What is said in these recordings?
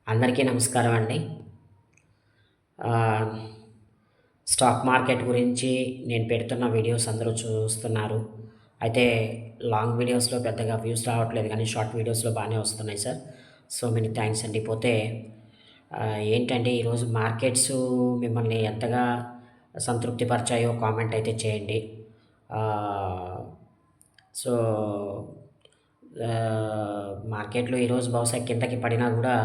అందరికీ నమస్కారం అండి. ఆహ్, స్టాక్ మార్కెట్ గురించి నేను పెడుతున్న వీడియోస్ అందరూ చూస్తున్నారు. అయితే లాంగ్ వీడియోస్‌లో పెద్దగా వ్యూస్ రావట్లేదు గానీ, షార్ట్ వీడియోస్‌లో బానే వస్తున్నాయి సార్. సో మెనీ థాంక్స్ అండి. పోతే ఏంటంటే ఈరోజు మార్కెట్సు మిమ్మల్ని ఎంతగా సంతృప్తిపరిచాయో కామెంట్ అయితే చేయండి. ఆహ్, సో, మార్కెట్‌లో ఈరోజు బహుశా కిందకి పడినా గూడా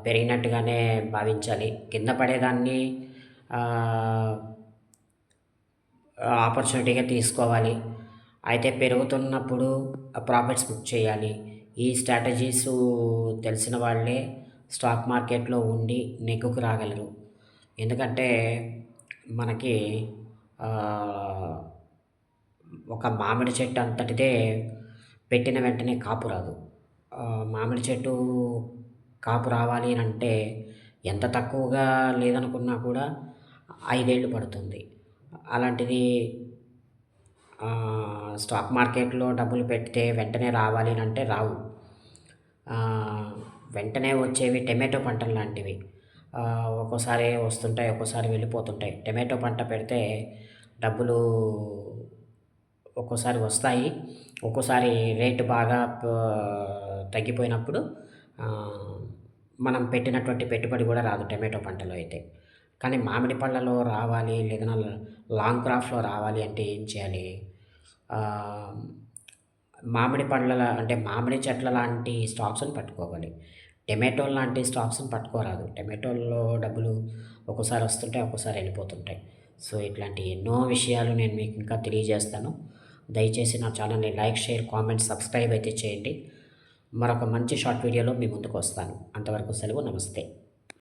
పెరిగినట్టుగానే భావించాలి. కింద పడేదాన్ని ఆహ్, ఆపర్చునిటీగా తీసుకోవాలి. అయితే పెరుగుతున్నప్పుడు ప్రాఫిట్స్ బుక్ చేయాలి. ఈ స్ట్రాటజీసు తెలిసిన వాళ్ళే స్టాక్ మార్కెట్‌లో ఉండి నెగ్గుకు రాగలరు. ఎందుకంటే మనకి ఆహ్, ఒక మామిడి చెట్టు అంతటిదే పెట్టిన వెంటనే కాపు రాదు. మామిడి చెట్టు కాపు రావాలి అనంటే ఎంత తక్కువగా లేదనుకున్నా కూడా 5 ఏళ్ళు పడుతుంది. అలాంటిది స్టాక్ మార్కెట్‌లో డబ్బులు పెడితే వెంటనే రావాలి అనంటే రావు. ఆహ్, వెంటనే వచ్చేవి టొమాటో పంటల్లాంటివి. ఒక్కోసారి వస్తుంటాయి, ఒక్కోసారి వెళ్ళిపోతుంటాయి. టొమాటో పంట పెడితే డబ్బులు ఒక్కోసారి వస్తాయి. ఒక్కోసారి రేటు బాగా తగ్గిపోయినప్పుడు ఆహ్, మనం పెట్టినటువంటి పెట్టుబడి గూడా రాదు టొమాటో పంటలో అయితే. కానీ మామిడి పళ్ళలో రావాలి లేదన్నా లాంగ్ క్రాప్‌లో రావాలి అంటే ఏం చేయాలి? ఆహ్, మామిడి పండ్లల అంటే మామిడి చెట్ల లాంటి స్టాక్స్‌ని పట్టుకోవాలి. టొమాటోలు లాంటి స్టాక్స్‌ని పట్టుకోరాదు. టొమాటోల్లో డబ్బులు ఒక్కోసారి వస్తుంటాయి, ఒక్కోసారి ఎళ్ళిపోతుంటాయి. సో, ఇట్లాంటి ఎన్నో విషయాలు నేను మీకు ఇంకా తెలియజేస్తాను. దయచేసి నా ఛానల్‌ని లైక్, షేర్, కామెంట్, సబ్స్క్రైబ్ అయితే చేయండి. మరొక మంచి షార్ట్ వీడియోలో మీ ముందుకు వస్తాను. అంతవరకు సెలవు. నమస్తే.